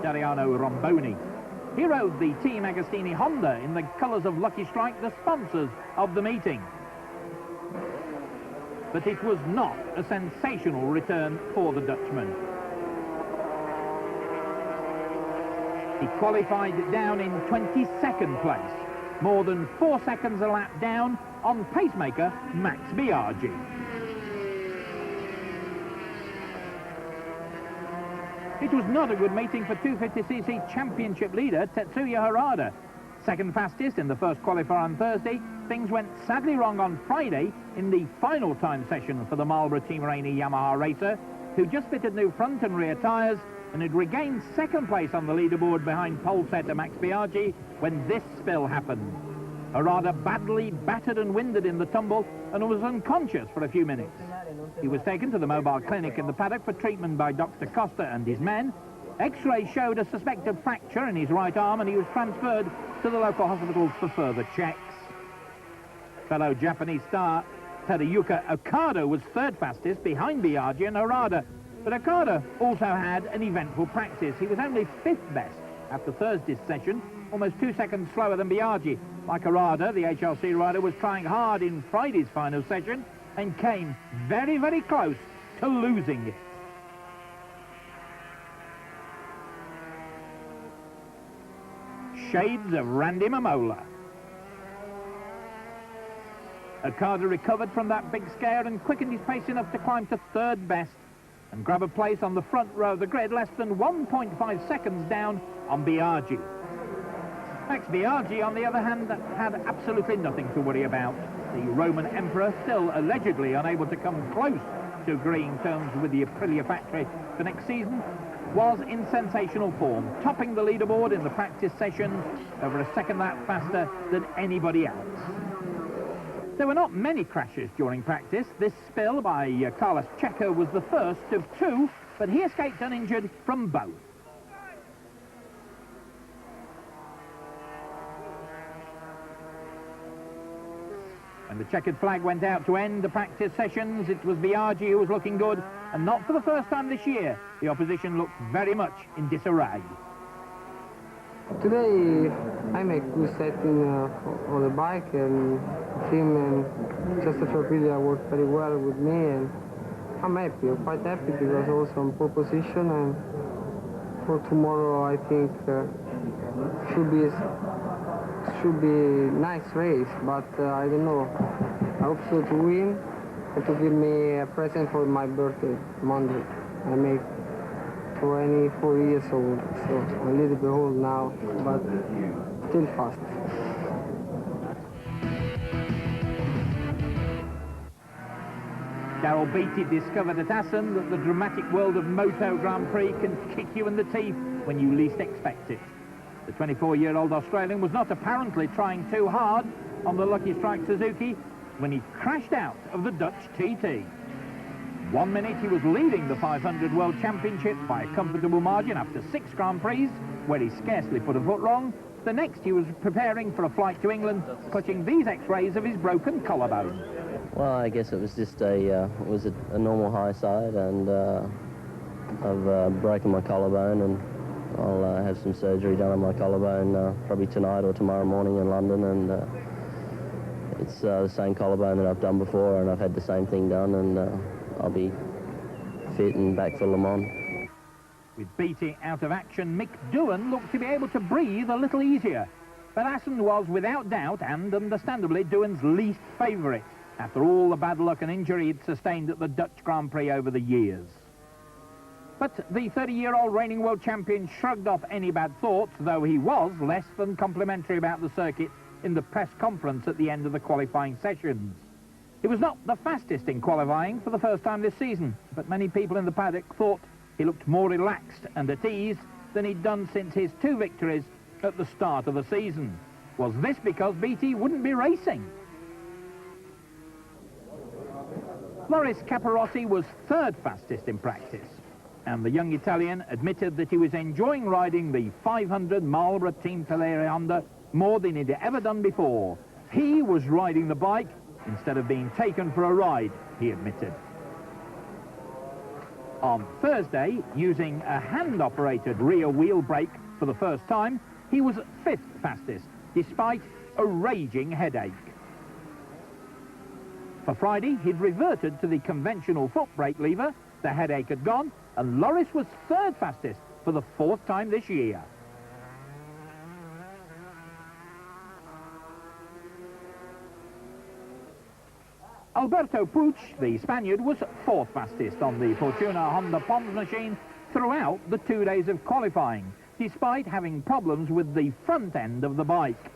Dariano Romboni. He rode the Team Agostini Honda in the colours of Lucky Strike, the sponsors of the meeting. But it was not a sensational return for the Dutchman. He qualified down in 22nd place, more than 4 seconds a lap down on pacemaker Max Biaggi. It was not a good meeting for 250cc championship leader Tetsuya Harada. Second fastest in the first qualifier on Thursday, things went sadly wrong on Friday in the final time session for the Marlboro Team Rainey Yamaha racer, who just fitted new front and rear tyres and had regained second place on the leaderboard behind pole setter Max Biaggi when this spill happened. Harada badly battered and winded in the tumble and was unconscious for a few minutes. He was taken to the mobile clinic in the paddock for treatment by Dr. Costa and his men. X-ray showed a suspected fracture in his right arm and he was transferred to the local hospitals for further checks. Fellow Japanese star Tadayuka Okada was third fastest behind Biaggi and Harada, but Okada also had an eventful practice. He was only fifth best after Thursday's session, almost 2 seconds slower than Biaggi. Like Harada, the HLC rider was trying hard in Friday's final session and came very, very close to losing it. Shades of Randy Mamola. Okada recovered from that big scare and quickened his pace enough to climb to third best and grab a place on the front row of the grid, less than 1.5 seconds down on Biaggi. Max Biaggi, on the other hand, had absolutely nothing to worry about. The Roman Emperor, still allegedly unable to come close to agreeing terms with the Aprilia factory for next season, was in sensational form, topping the leaderboard in the practice sessions over a second lap faster than anybody else. There were not many crashes during practice. This spill by Carlos Checo was the first of two, but he escaped uninjured from both. When the checkered flag went out to end the practice sessions, it was Biaggi who was looking good, and not for the first time this year. The opposition looked very much in disarray. Today I make good setting on the bike, and team and Christopher Aprilia worked very well with me, and I'm happy. I'm quite happy because also on pole position, and for tomorrow I think should be nice race, but I don't know. I hope so to win and to give me a present for my birthday Monday. I make 24 years old, so I'm a little bit old now, but still fast. Daryl Beattie discovered at Assen that the dramatic world of Moto Grand Prix can kick you in the teeth when you least expect it. The 24-year-old Australian was not apparently trying too hard on the Lucky Strike Suzuki when he crashed out of the Dutch TT. 1 minute he was leading the 500 World Championship by a comfortable margin after 6 Grand Prix, where he scarcely put a foot wrong. The next he was preparing for a flight to England, clutching these x-rays of his broken collarbone. Well, I guess it was just a normal high side, and I've broken my collarbone, and I'll have some surgery done on my collarbone probably tonight or tomorrow morning in London, and it's the same collarbone that I've done before, and I've had the same thing done, and I'll be fit and back for Le Mans. With Beattie out of action, Mick Doohan looked to be able to breathe a little easier. But Assen was without doubt, and understandably, Doohan's least favourite, after all the bad luck and injury he'd sustained at the Dutch Grand Prix over the years. But the 30-year-old reigning world champion shrugged off any bad thoughts, though he was less than complimentary about the circuit in the press conference at the end of the qualifying sessions. He was not the fastest in qualifying for the first time this season, but many people in the paddock thought he looked more relaxed and at ease than he'd done since his 2 victories at the start of the season. Was this because Beattie wouldn't be racing? Loris Capirossi was third fastest in practice, and the young Italian admitted that he was enjoying riding the 500 Marlboro Team Teleri Honda more than he'd ever done before. He was riding the bike instead of being taken for a ride, he admitted. On Thursday, using a hand-operated rear wheel brake for the first time, he was 5th fastest, despite a raging headache. For Friday, he'd reverted to the conventional foot brake lever, the headache had gone, and Loris was 3rd fastest for the 4th time this year. Alberto Puig, the Spaniard, was 4th fastest on the Fortuna Honda Pons machine throughout the 2 days of qualifying, despite having problems with the front end of the bike.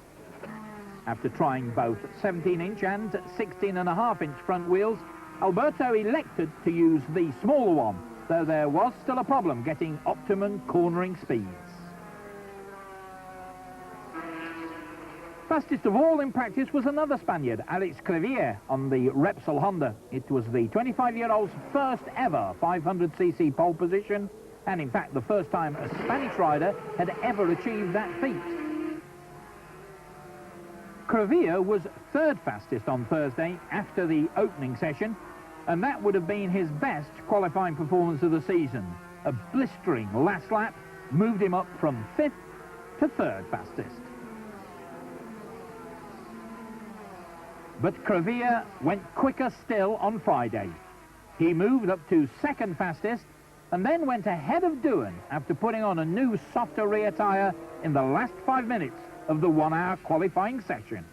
After trying both 17-inch and 16.5-inch front wheels, Alberto elected to use the smaller one, though there was still a problem getting optimum cornering speeds. Fastest of all in practice was another Spaniard, Alex Crivillé, on the Repsol Honda. It was the 25-year-old's first ever 500cc pole position, and in fact the first time a Spanish rider had ever achieved that feat. Crivillé was 3rd fastest on Thursday after the opening session, and that would have been his best qualifying performance of the season. A blistering last lap moved him up from 5th to 3rd fastest. But Crivillé went quicker still on Friday. He moved up to 2nd fastest and then went ahead of Doohan after putting on a new softer rear tyre in the last 5 minutes of the 1-hour qualifying session.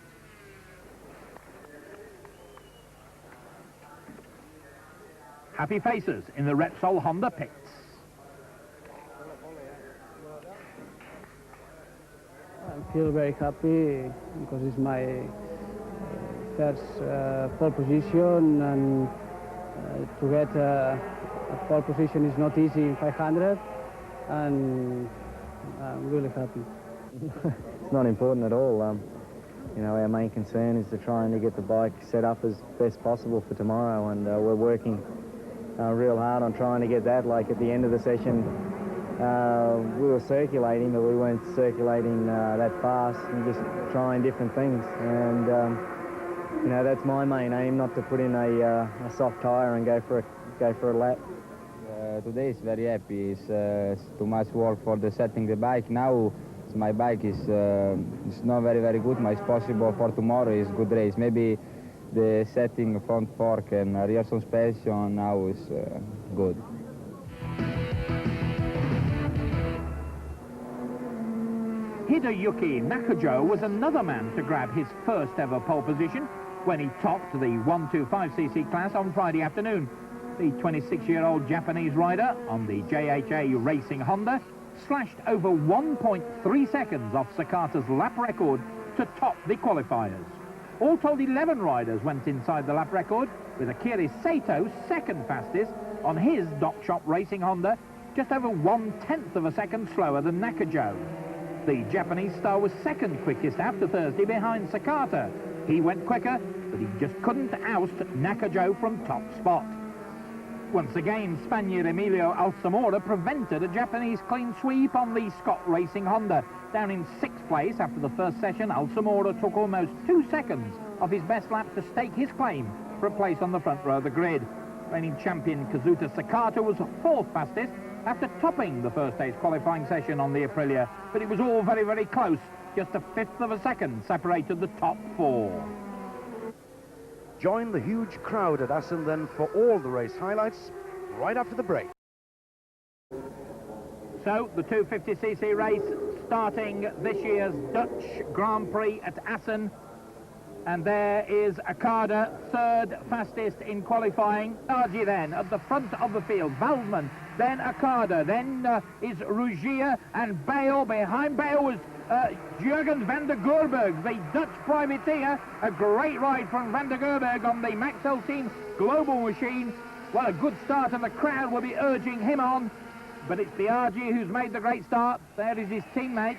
Happy faces in the Repsol Honda pits. I feel very happy because it's my first pole position, and to get a pole position is not easy in 500, and I'm really happy. It's not important at all. You know, our main concern is to trying to get the bike set up as best possible for tomorrow, and we're working real hard on trying to get that. Like at the end of the session, we were circulating, but we weren't circulating that fast, and just trying different things. And you know, that's my main aim, not to put in a soft tyre and go for a lap. Today is very happy. It's too much work for the setting the bike. Now my bike is it's not very good. But it's possible for tomorrow is good race. Maybe the setting front fork and rear suspension now is good. Hideyuki Nakajo was another man to grab his first ever pole position when he topped the 125cc class on Friday afternoon. The 26-year-old Japanese rider on the JHA Racing Honda slashed over 1.3 seconds off Sakata's lap record to top the qualifiers. All told, 11 riders went inside the lap record, with Akira Sato 2nd fastest on his Dock Shop Racing Honda, just over 1/10 of a second slower than Nakajo. The Japanese star was 2nd quickest after Thursday behind Sakata. He went quicker, but he just couldn't oust Nakajo from top spot. Once again, Spaniard Emilio Alsamora prevented a Japanese clean sweep on the Scott Racing Honda. Down in 6th place after the first session, Alsamora took almost 2 seconds off his best lap to stake his claim for a place on the front row of the grid. Reigning champion Kazuta Sakata was 4th fastest after topping the first day's qualifying session on the Aprilia, but it was all very close. Just a 1/5 of a second separated the top 4. Join the huge crowd at Assen then for all the race highlights right after the break. So the 250cc race starting this year's Dutch Grand Prix at Assen. And there is Akada, 3rd fastest in qualifying. Argy then at the front of the field. Waldman, then Akada, then is Rougier, and Bale. Behind Bale was Jurgens van der Goorberg, the Dutch privateer. A great ride from van der Goorberg on the Maxell Team Global machine. Well, a good start, and the crowd will be urging him on. But it's Biaggi who's made the great start. There is his teammate,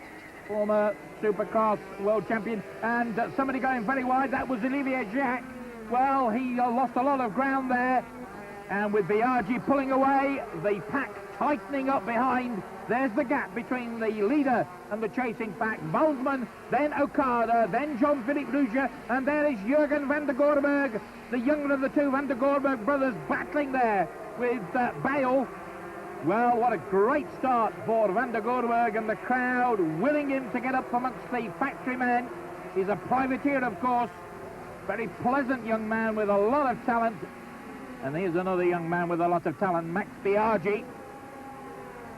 former Supercross world champion, and somebody going very wide. That was Olivier Jacques. Well, he lost a lot of ground there, and with Biaggi pulling away, the pack tightening up behind. There's the gap between the leader and the chasing pack. Waldman, then Okada, then Jean-Philippe Rougier, and there is Jurgen van der Goorberg, the younger of the two van der Goorberg brothers, battling there with Bale. Well, what a great start for Van der Gorberg, and the crowd willing him to get up amongst the factory men. He's a privateer, of course. Very pleasant young man with a lot of talent. And here's another young man with a lot of talent, Max Biaggi.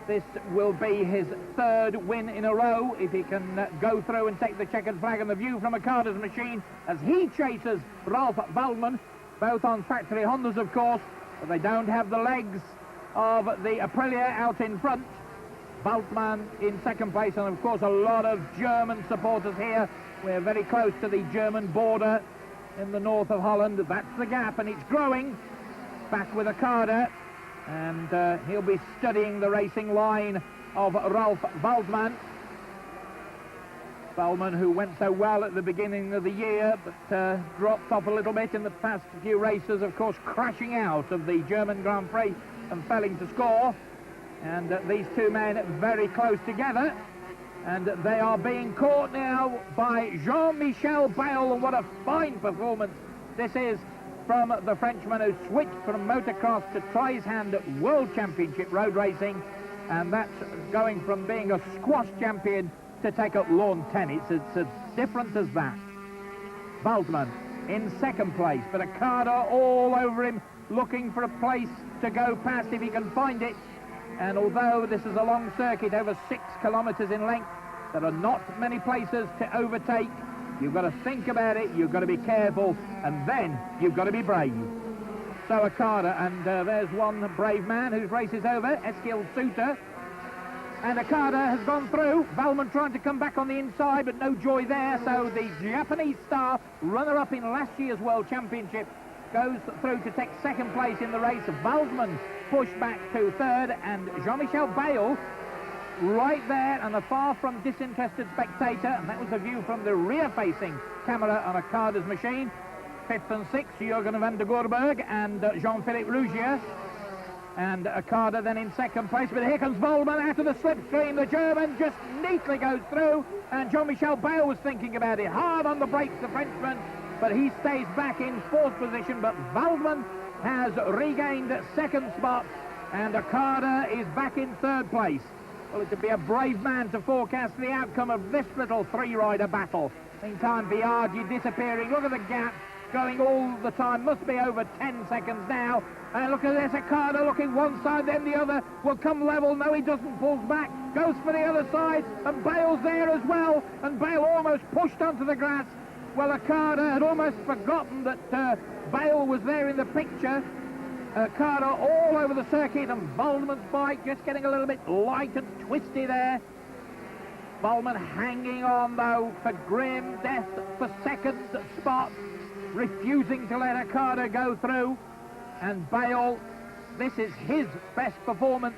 This will be his third win in a row if he can go through and take the checkered flag. And the view from Okada's machine as he chases Ralph Waldmann, both on factory Hondas, of course, but they don't have the legs of the Aprilia out in front. Waldmann in second place, and of course a lot of German supporters here. We're very close to the German border in the north of Holland. That's the gap, and it's growing. Back with Okada, and he'll be studying the racing line of Ralph Waldmann. Waldmann, who went so well at the beginning of the year, but dropped off a little bit in the past few races, of course, crashing out of the German Grand Prix and failing to score. And these two men very close together, and they are being caught now by Jean-Michel Bayle. And what a fine performance this is from the Frenchman, who switched from motocross to try his hand at World Championship road racing, and that's going from being a squash champion to take up lawn tennis. It's as different as that. Waldmann in second place, but Okada all over him, looking for a place to go past if he can find it. And although this is a long circuit, over 6 kilometres in length, there are not many places to overtake. You've got to think about it, you've got to be careful, and then you've got to be brave. So Okada, and there's one brave man whose race is over, Eskil Suter. And Okada has gone through. Waldmann trying to come back on the inside, but no joy there. So the Japanese star, runner-up in last year's World Championship, goes through to take second place in the race. Waldmann pushed back to third, and Jean-Michel Bayle right there, and a far from disinterested spectator, and that was the view from the rear-facing camera on Okada's machine. Fifth and sixth, Jürgen van der Gorberg and Jean-Philippe Rougier. And Okada then in second place, but here comes Waldmann out of the slipstream. The German just neatly goes through, and Jean-Michel Bayle was thinking about it. Hard on the brakes, the Frenchman, but he stays back in fourth position. But Waldmann has regained second spot, and Okada is back in third place. Well, it would be a brave man to forecast the outcome of this little three-rider battle. Meantime, Biaggi disappearing. Look at the gap going all the time. Must be over 10 seconds now. And look at this, Okada looking one side, then the other. Will come level. No, he doesn't. Pulls back. Goes for the other side. And Bayle's there as well. And Bayle almost pushed onto the grass. Well, Okada had almost forgotten that Bayle was there in the picture. Okada all over the circuit, and Waldmann's bike just getting a little bit light and twisty there. Waldmann hanging on, though, for grim death for second spot, refusing to let Okada go through. And Bayle, this is his best performance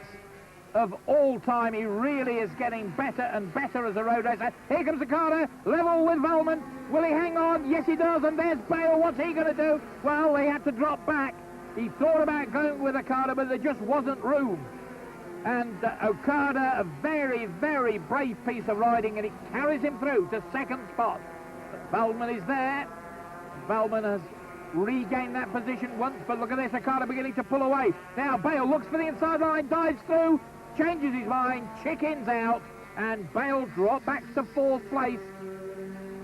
of all time. He really is getting better and better as a road racer. Here comes Okada, level with Waldmann. Will he hang on? Yes, he does. And there's Bayle. What's he going to do? Well, they had to drop back. He thought about going with Okada, but there just wasn't room. And Okada, a very, very brave piece of riding, and it carries him through to second spot. But Waldmann is there. Waldmann has regained that position once, but look at this, Okada beginning to pull away. Now Bayle looks for the inside line, dives through, changes his mind, chickens out, and Bayle dropped back to fourth place.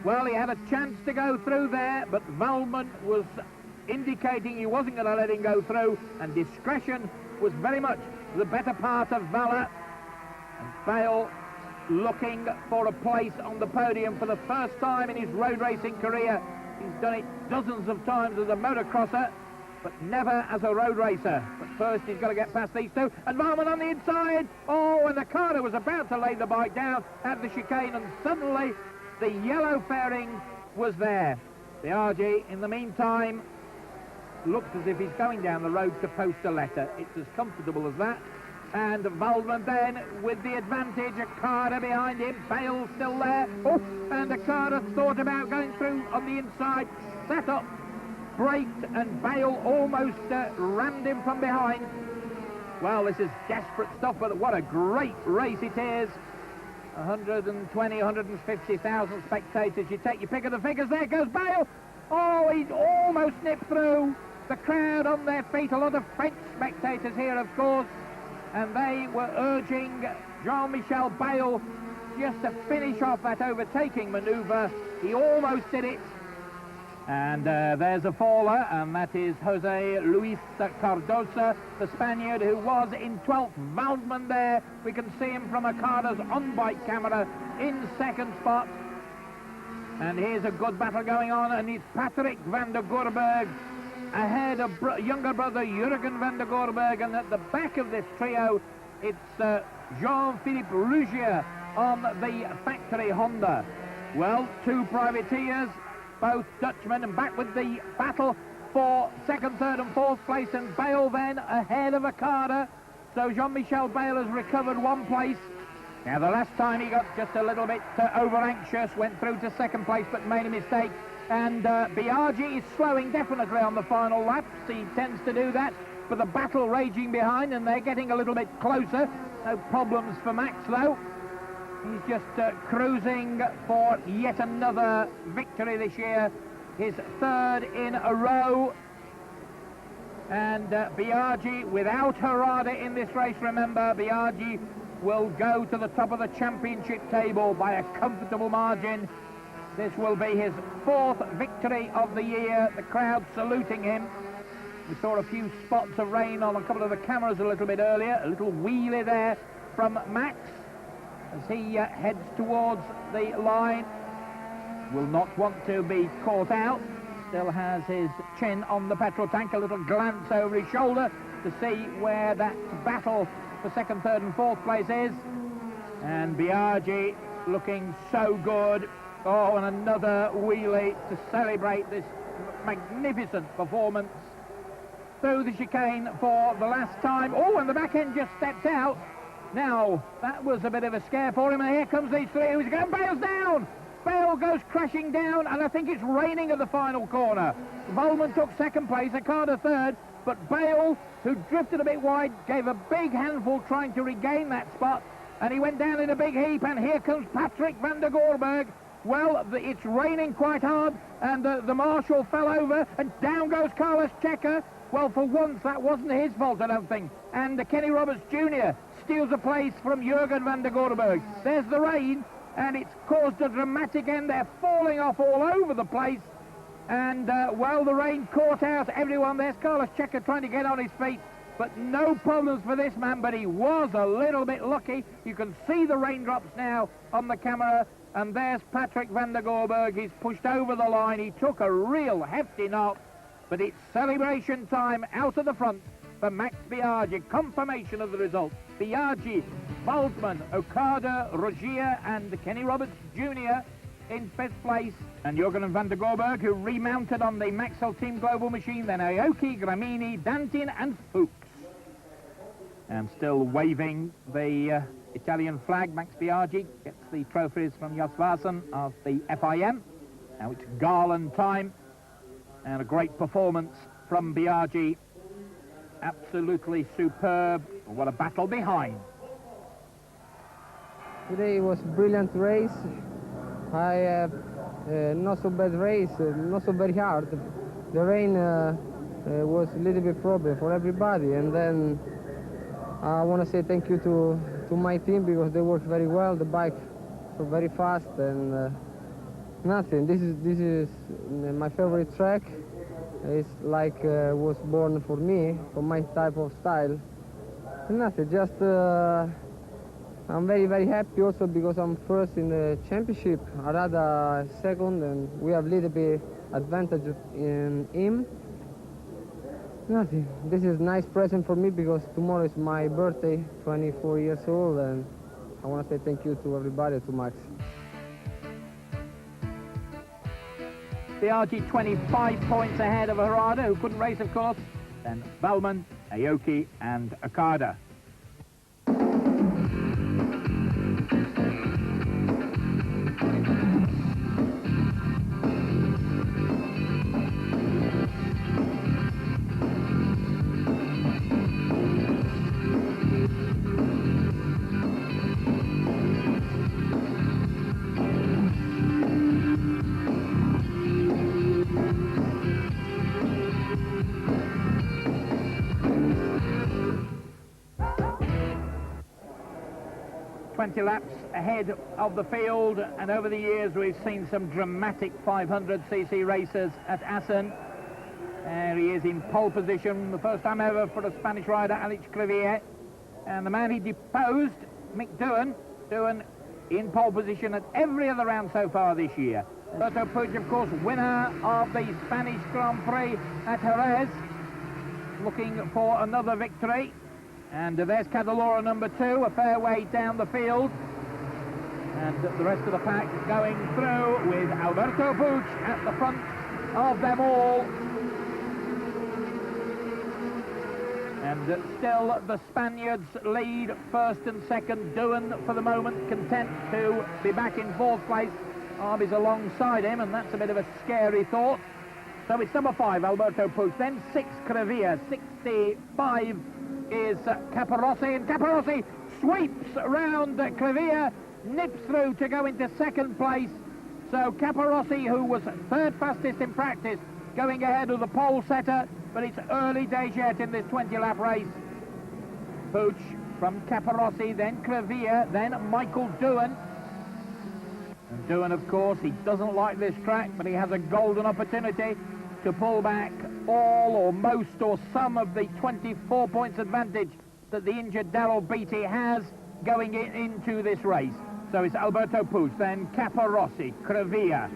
Well, he had a chance to go through there, but Waldmann was indicating he wasn't going to let him go through, and discretion was very much the better part of valor. And Bayle looking for a place on the podium for the first time in his road racing career. He's done it dozens of times as a motocrosser, but never as a road racer. But first he's got to get past these two, and Waldmann on the inside. Oh, and Okada was about to lay the bike down at the chicane, and suddenly the yellow fairing was there. Biaggi, in the meantime, looks as if he's going down the road to post a letter. It's as comfortable as that. And Waldmann then with the advantage, Okada behind him, Bayle still there. Oh, and Okada thought about going through on the inside, set up, braked, and Bayle almost rammed him from behind. Well, this is desperate stuff, but what a great race it is. 120, 150,000 spectators. You take your pick of the figures. There goes Bayle. Oh, he's almost nipped through. The crowd on their feet, a lot of French spectators here, of course, and they were urging Jean-Michel Bayle just to finish off that overtaking manoeuvre. He almost did it. And there's a faller, and that is Jose Luis Cardosa, the Spaniard who was in 12th. Waldman there, we can see him from Okada's on-bike camera in second spot. And here's a good battle going on, and it's Patrick van der Gorberg ahead of younger brother Jürgen van der Gorberg, and at the back of this trio, it's Jean-Philippe Rougier on the factory Honda. Well, two privateers, both Dutchmen, and back with the battle for second, third and fourth place, and Bayle then ahead of Okada. So Jean-Michel Bayle has recovered one place. Now the last time he got just a little bit over-anxious, went through to second place but made a mistake, and Biaggi is slowing definitely on the final laps. He tends to do that, but the battle raging behind, and they're getting a little bit closer. No problems for Max though. He's just cruising for yet another victory this year, his third in a row. And Biaggi, without Harada in this race, remember, Biaggi will go to the top of the championship table by a comfortable margin. This will be his fourth victory of the year. The crowd saluting him. We saw a few spots of rain on a couple of the cameras a little bit earlier. A little wheelie there from Max as he heads towards the line. Will not want to be caught out. Still has his chin on the petrol tank. A little glance over his shoulder to see where that battle for second, third and fourth place is. And Biaggi looking so good. Oh, and another wheelie to celebrate this magnificent performance through the chicane for the last time. Oh, and the back end just stepped out. Now, that was a bit of a scare for him, and here comes these three. Who's going? Bayle's down! Bayle goes crashing down, and I think it's raining at the final corner. Waldman took second place, Okada third, but Bayle, who drifted a bit wide, gave a big handful trying to regain that spot, and he went down in a big heap, and here comes Patrick van der Gorberg. Well, it's raining quite hard, and the marshal fell over, and down goes Carlos Checa. Well, for once, that wasn't his fault, I don't think. And Kenny Roberts Jr. steals a place from Jürgen van der Gorberg. There's the rain, and it's caused a dramatic end. They're falling off all over the place. And, well, the rain caught out everyone. There's Carlos Checa trying to get on his feet. But no problems for this man, but he was a little bit lucky. You can see the raindrops now on the camera. And there's Patrick van der Gorberg. He's pushed over the line. He took a real hefty knock. But it's celebration time out of the front for Max Biaggi. Confirmation of the result. Biaggi, Waldman, Okada, Rougier and Kenny Roberts Jr. in fifth place. And Jürgen van der Gorberg, who remounted on the Maxell Team Global machine. Then Aoki, Gramini, Dantin and Fuchs. And still waving the Italian flag, Max Biaggi gets the trophies from Jos Varsen of the FIM. Now it's Garland time. And a great performance from Biaggi. Absolutely superb. What a battle behind. Today was a brilliant race. Not so bad race, not so very hard. The rain was a little bit problem for everybody, and then I want to say thank you to my team because they worked very well. The bike was very fast, and nothing. This is my favorite track. It's like was born for me, for my type of style. Nothing. Just I'm very happy also because I'm first in the championship. Harada second, and we have a little bit advantage in him. Nothing. This is a nice present for me because tomorrow is my birthday, 24 years old, and I want to say thank you to everybody, to Max. Biaggi 25 points ahead of Harada, who couldn't race, of course. Then Waldman, Aoki and Okada. 20 laps ahead of the field, and over the years we've seen some dramatic 500cc racers at Assen. There he is in pole position, the first time ever for a Spanish rider, Alex Crivillé. And the man he deposed, Mick Doohan, Doohan in pole position at every other round so far this year. Alberto Puig, of course, winner of the Spanish Grand Prix at Jerez, looking for another victory. And there's Cadalora number 2, a fair way down the field. And the rest of the pack going through with Alberto Puig at the front of them all. And still the Spaniards lead first and second. Doohan, for the moment, content to be back in 4th place. Arby's alongside him, and that's a bit of a scary thought. So it's number 5, Alberto Puig. Then 6, Crivillé. 65 is Capirossi, and Capirossi sweeps round Crivillé, nips through to go into 2nd place. So Capirossi, who was 3rd fastest in practice, going ahead of the pole setter, but it's early days yet in this 20-lap race. Puig from Capirossi, then Crivillé, then Michael Doohan. And Doohan, of course, he doesn't like this track, but he has a golden opportunity to pull back all or most or some of the 24 points advantage that the injured Daryl Beattie has going into this race. So it's Alberto Puig, then Capirossi, Crivillé,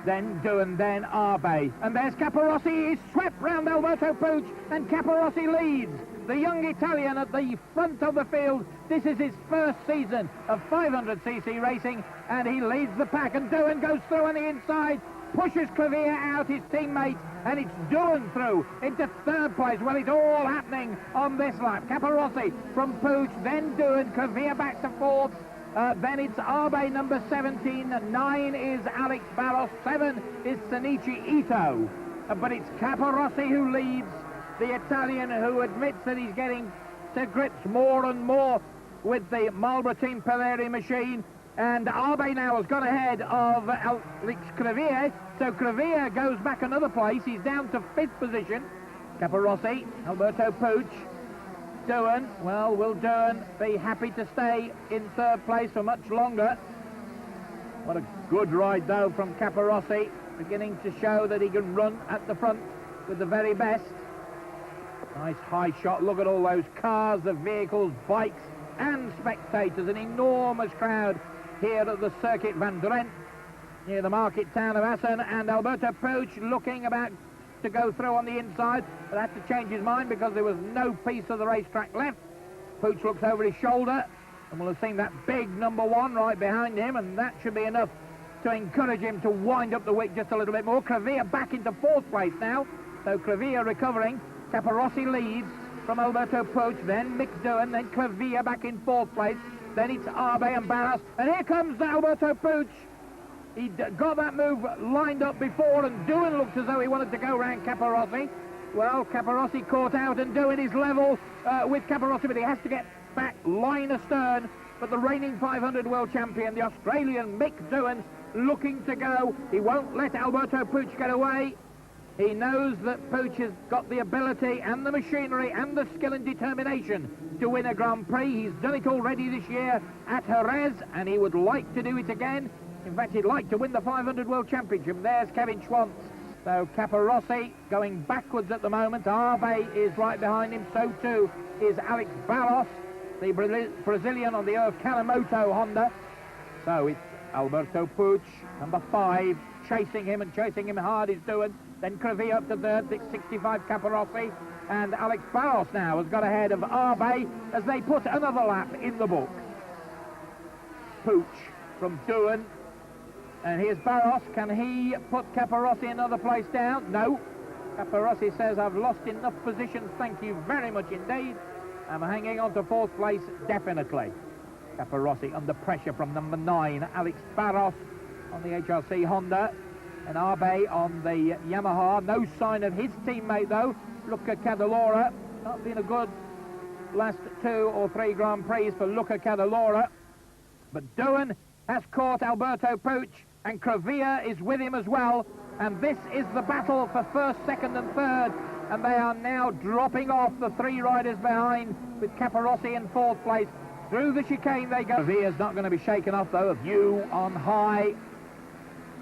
then Doohan, then Arbe. And there's Capirossi. He's swept round Alberto Puig, and Capirossi leads. The young Italian at the front of the field. This is his first season of 500cc racing, and he leads the pack. And Doohan goes through on the inside, pushes Crivillé out, his teammate, and it's Doohan through into 3rd place. Well, it's all happening on this lap. Capirossi from Puig, then Doohan, Crivillé back to 4th. Then it's Arbe number 17, 9 is Alex Barros, 7 is Senichi Ito. But it's Capirossi who leads, the Italian, who admits that he's getting to grips more and more with the Marlboro Team Peleri machine. And Arbe now has got ahead of Alex Crivillé, so Crivillé goes back another place. He's down to 5th position. Capirossi, Alberto Puig, Doohan. Well, will Doohan be happy to stay in 3rd place for much longer? What a good ride, though, from Capirossi, beginning to show that he can run at the front with the very best. Nice high shot. Look at all those cars, the vehicles, bikes, and spectators. An enormous crowd here at the Circuit Van Drent, near the market town of Assen. And Alberto Puig looking about to go through on the inside, but had to change his mind because there was no piece of the racetrack left. Puig looks over his shoulder, and we'll have seen that big number 1 right behind him, and that should be enough to encourage him to wind up the wick just a little bit more. Crivillé back into 4th place now, so Crivillé recovering. Capirossi leads from Alberto Puig, then Mick Doohan, then Crivillé back in 4th place, then it's Arbe and Barros, and here comes Alberto Puig. He got that move lined up before, and Doohan looked as though he wanted to go round Capirossi. Well, Capirossi caught out, and Doohan is level with Capirossi, but he has to get back line astern. But the reigning 500 world champion, the Australian Mick Doohan, looking to go. He won't let Alberto Puig get away. He knows that Puig has got the ability and the machinery and the skill and determination to win a Grand Prix. He's done it already this year at Jerez, and he would like to do it again. In fact, he'd like to win the 500 World Championship. There's Kevin Schwantz. So Capirossi going backwards at the moment. Arbe is right behind him. So too is Alex Barros, the Brazilian on the Kanemoto Honda. So it's Alberto Puig, number 5, chasing him and chasing him hard is Doohan. Then Crivillé up to 3rd, 65 Capirossi. And Alex Barros now has got ahead of Arbe as they put another lap in the book. Puig from Doohan. And here's Barros. Can he put Capirossi another place down? No. Capirossi says, I've lost enough positions, thank you very much indeed. I'm hanging on to 4th place, definitely. Capirossi under pressure from number 9, Alex Barros on the HRC Honda. And Arbe on the Yamaha. No sign of his teammate, though. Luca Cadalora. Not been a good last 2 or 3 Grand Prix for Luca Cadalora. But Doohan has caught Alberto Puig, and Crivillé is with him as well. And this is the battle for 1st, 2nd and 3rd. And they are now dropping off the 3 riders behind, with Capirossi in 4th place. Through the chicane they go. Via's not going to be shaken off, though. A view on high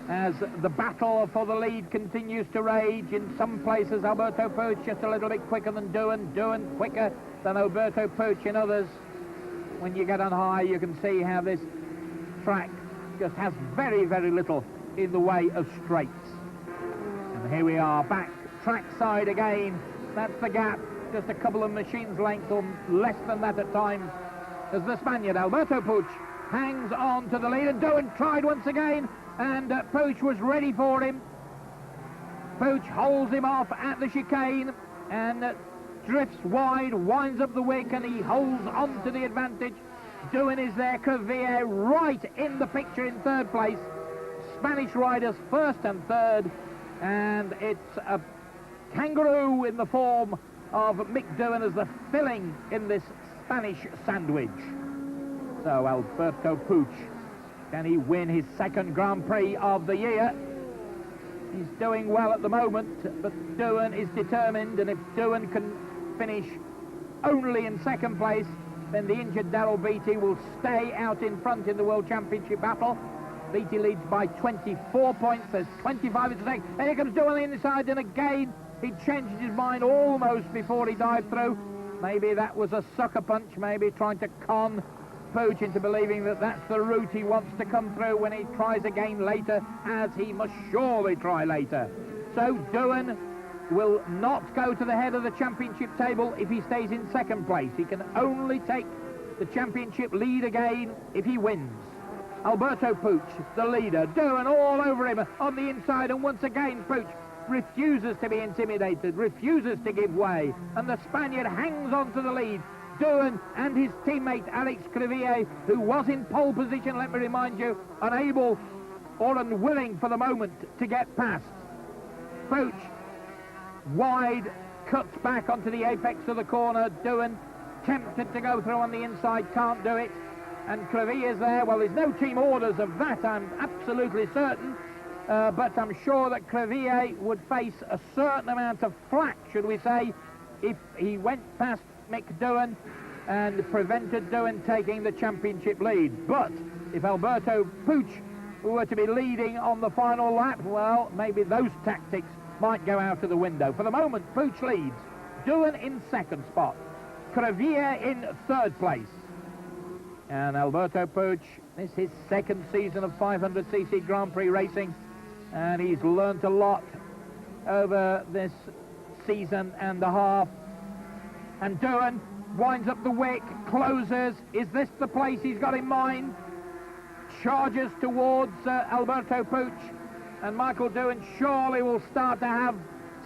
as the battle for the lead continues to rage. In some places, Alberto Puig just a little bit quicker than Doohan. Doohan quicker than Alberto Puig in others. When you get on high, you can see how this track just has very, very little in the way of straights. And here we are, back trackside again. That's the gap, just a couple of machines' length or less than that at times, as the Spaniard Alberto Puig hangs on to the lead. And Doohan tried once again, and Puig was ready for him. Puig holds him off at the chicane and drifts wide, winds up the wick, and he holds on to the advantage. Doohan is there, Crevier right in the picture in third place. Spanish riders first and third, and it's a kangaroo in the form of Mick Doohan as the filling in this Spanish sandwich. So Alberto Puig, can he win his second Grand Prix of the year? He's doing well at the moment, but Doohan is determined, and if Doohan can finish only in second place, then the injured Daryl Beattie will stay out in front in the World Championship battle. Beattie leads by 24 points, there's 25 at stake, and here comes Doohan on the inside, and again he changed his mind almost before he dived through. Maybe that was a sucker punch, maybe trying to con Puig into believing that that's the route he wants to come through when he tries again later, as he must surely try later. So Doohan will not go to the head of the championship table if he stays in second place. He can only take the championship lead again if he wins. Alberto Puig, the leader, Doohan all over him on the inside, and once again Puig refuses to be intimidated, refuses to give way, and the Spaniard hangs on to the lead. Doohan and his teammate Alex Crevier, who was in pole position, let me remind you, unable or unwilling for the moment to get past. Puig wide, cuts back onto the apex of the corner. Doohan tempted to go through on the inside, can't do it. And Crevier's there. Well, there's no team orders of that, I'm absolutely certain. But I'm sure that Crevier would face a certain amount of flack, should we say, if he went past Mick Doohan and prevented Doohan taking the championship lead. But if Alberto Puig were to be leading on the final lap, well, maybe those tactics might go out of the window. For the moment, Puig leads. Doohan in second spot. Crevier in third place. And Alberto Puig, this is his second season of 500cc Grand Prix racing, and he's learnt a lot over this season and a half. And Doohan winds up the wick, closes. Is this the place he's got in mind? Charges towards Alberto Puig, and Michael Doohan surely will start to have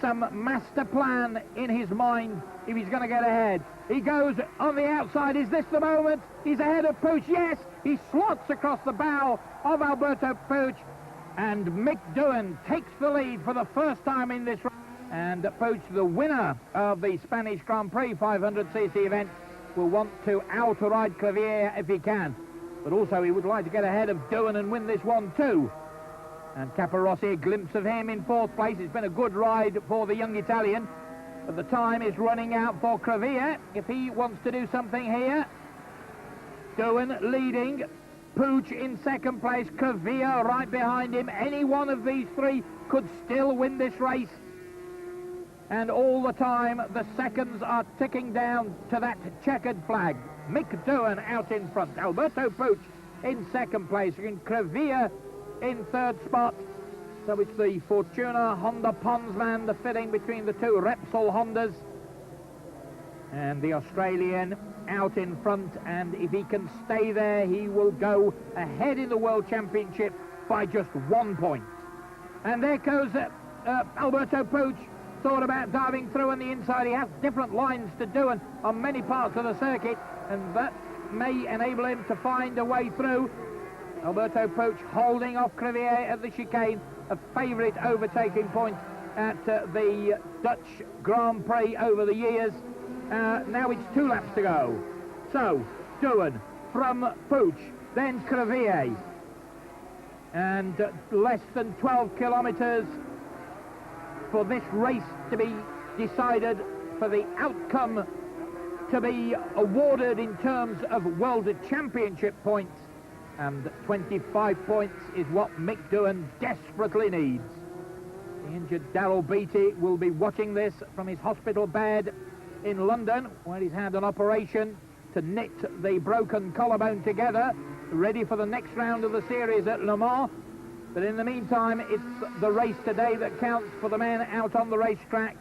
some master plan in his mind if he's going to get ahead. He goes on the outside. Is this the moment? He's ahead of Puig. Yes, he slots across the bow of Alberto Puig, and Mick Doohan takes the lead for the first time in this race. And Puig, the winner of the Spanish Grand Prix 500cc event, will want to outride Crevier if he can. But also he would like to get ahead of Doohan and win this one too. And Caparossi, a glimpse of him in fourth place. It's been a good ride for the young Italian, but the time is running out for Crevier if he wants to do something here. Doohan leading, Puig in second place, Crevier right behind him. Any one of these three could still win this race. And all the time, the seconds are ticking down to that checkered flag. Mick Doohan out in front, Alberto Puig in second place, and Crevier in third spot. So it's the Fortuna Honda Ponsman, the fitting between the two Repsol Hondas. And the Australian out in front, and if he can stay there, he will go ahead in the World Championship by just 1 point. And there goes Alberto Puig. Thought about diving through on the inside. He has different lines to do on many parts of the circuit, and that may enable him to find a way through. Alberto Puig holding off Crevier at the chicane, a favourite overtaking point at the Dutch Grand Prix over the years. Now it's 2 laps to go. So, Doohan from Puig, then Crevier. And less than 12 kilometres for this race to be decided, for the outcome to be awarded in terms of World Championship points, and 25 points is what Mick Doohan desperately needs. The injured Daryl Beattie will be watching this from his hospital bed in London, where he's had an operation to knit the broken collarbone together, ready for the next round of the series at Le Mans. But in the meantime, it's the race today that counts for the men out on the racetrack,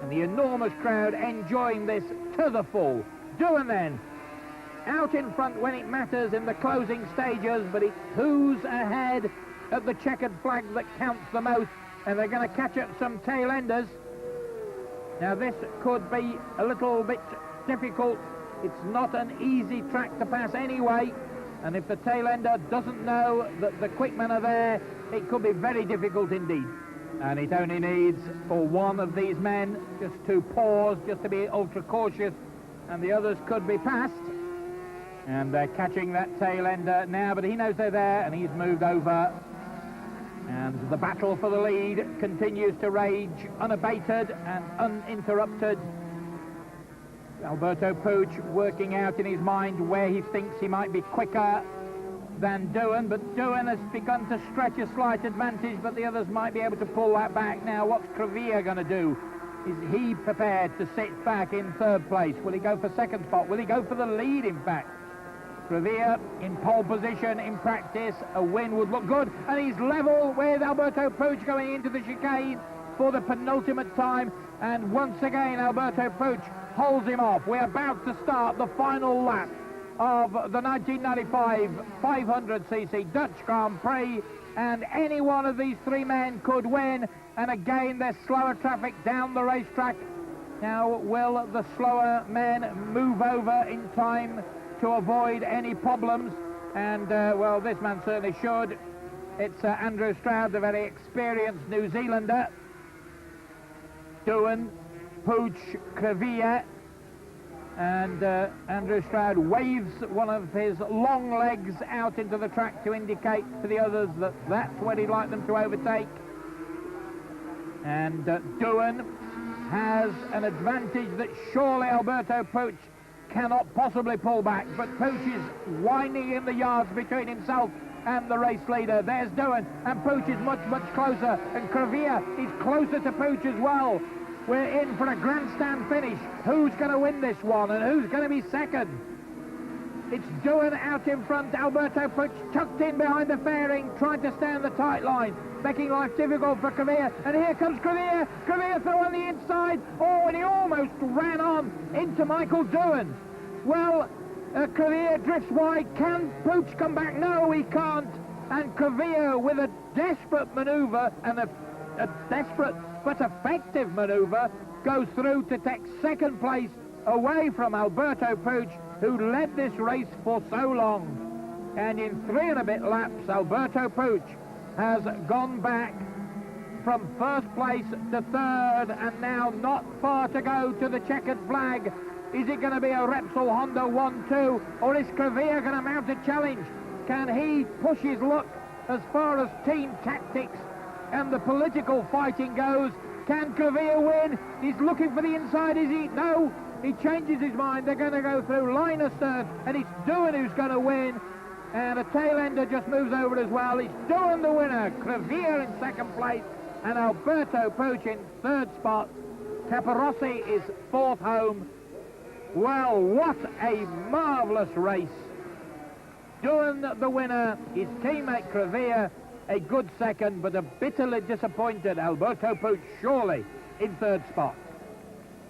and the enormous crowd enjoying this to the full. Doohan then, out in front when it matters in the closing stages, but it's who's ahead at the checkered flag that counts the most, and they're going to catch up some tail enders. Now this could be a little bit difficult. It's not an easy track to pass anyway, and if the tail ender doesn't know that the quick men are there, it could be very difficult indeed. And it only needs for one of these men just to pause, just to be ultra cautious, and the others could be passed. And they're catching that tail ender now, but he knows they're there, and he's moved over. And the battle for the lead continues to rage unabated and uninterrupted. Alberto Puig working out in his mind where he thinks he might be quicker than Doohan, but Doohan has begun to stretch a slight advantage, but the others might be able to pull that back. Now, what's Crevilla going to do? Is he prepared to sit back in third place? Will he go for second spot? Will he go for the lead, in fact? Crevilla in pole position in practice. A win would look good, and he's level with Alberto Puig going into the chicane for the penultimate time, and once again Alberto Puig holds him off. We're about to start the final lap of the 1995 500cc Dutch Grand Prix, and any one of these three men could win, and again there's slower traffic down the racetrack. Now, will the slower men move over in time to avoid any problems? And well, this man certainly should. It's Andrew Stroud, the very experienced New Zealander. Doohan, Puig, Crevilla, and Andrew Stroud waves one of his long legs out into the track to indicate to the others that that's where he'd like them to overtake. And Doohan has an advantage that surely Alberto Puig cannot possibly pull back, but Puig is winding in the yards between himself and the race leader. There's Doohan, and Puig is much, much closer, and Crevilla is closer to Puig as well. We're in for a grandstand finish. Who's going to win this one, and who's going to be second? It's Doohan out in front, Alberto Puig tucked in behind the fairing, trying to stay on the tight line, making life difficult for Crevilla, and here comes Crevilla. Crevilla through on the inside. Oh, and he almost ran on into Michael Doohan. Well, Crevilla drifts wide. Can Puig come back? No, he can't. And Crevilla, with a desperate manoeuvre, and a desperate but effective manoeuvre, goes through to take second place away from Alberto Puig, who led this race for so long. And in 3 and a bit laps, Alberto Puig has gone back from first place to third, and now not far to go to the checkered flag. Is it going to be a Repsol Honda 1-2, or is Crevilla going to mount a challenge? Can he push his luck as far as team tactics and the political fighting goes? Can Crevilla win? He's looking for the inside, is he? No, he changes his mind. They're going to go through line astern, and it's Doohan who's going to win. And a tail ender just moves over as well. It's Doohan the winner, Crevilla in second place, and Alberto Puig in third spot. Caparossi is fourth home. Well, what a marvellous race. Doohan the winner, his teammate Crevilla a good second, but a bitterly disappointed Alberto Puig surely in third spot.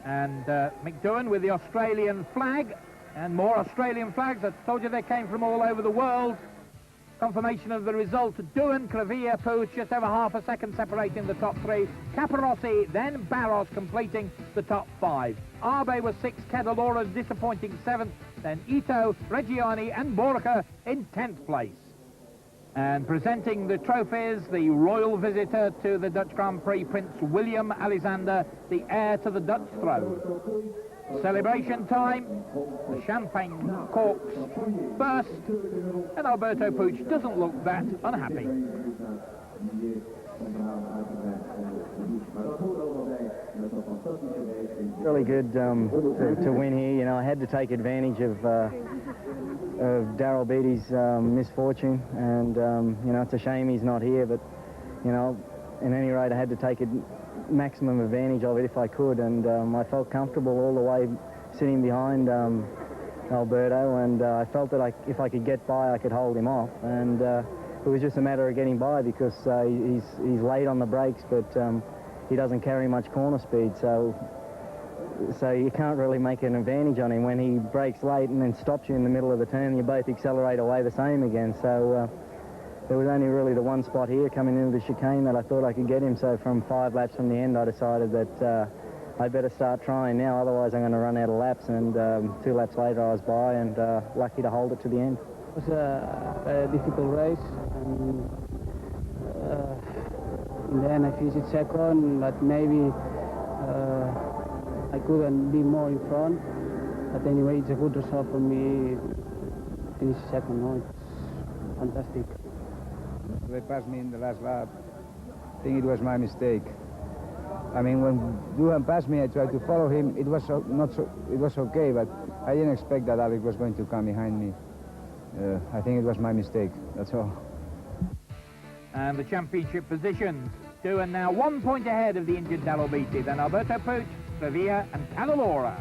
And Mick Doohan with the Australian flag, and more Australian flags. I told you they came from all over the world. Confirmation of the result: Doohan, Crevilla, Puig just over half a second separating the top three. Caparossi, then Barros completing the top 5. Abe was 6th, Cadalora disappointing 7th, then Ito, Reggiani and Borja in 10th place. And presenting the trophies, the royal visitor to the Dutch Grand Prix, Prince William Alexander, the heir to the Dutch throne. Celebration time, the champagne corks burst, and Alberto Puig doesn't look that unhappy. Really good to win here. You know, I had to take advantage of Daryl Beattie's misfortune, and you know, it's a shame he's not here, but you know, at any rate, I had to take maximum advantage of it if I could, and I felt comfortable all the way sitting behind Alberto, and I felt that if I could get by, I could hold him off, and it was just a matter of getting by because he's late on the brakes, but he doesn't carry much corner speed, so you can't really make an advantage on him. When he brakes late and then stops you in the middle of the turn, you both accelerate away the same again. So there was only really the one spot here coming into the chicane that I thought I could get him. So from 5 laps from the end, I decided that I'd better start trying now, otherwise I'm going to run out of laps. And 2 laps later, I was by and lucky to hold it to the end. It was a difficult race, and in the end I finished second, but maybe I couldn't be more in front. But anyway, it's a good result for me. Finish second, no, it's fantastic. They passed me in the last lap. I think it was my mistake. I mean, when Duhan passed me, I tried to follow him. It was it was okay, but I didn't expect that Alex was going to come behind me. I think it was my mistake. That's all. And the championship positions. Duhan now 1 point ahead of the injured Daryl Beattie, then Alberto Puig, Sevilla and Canalora.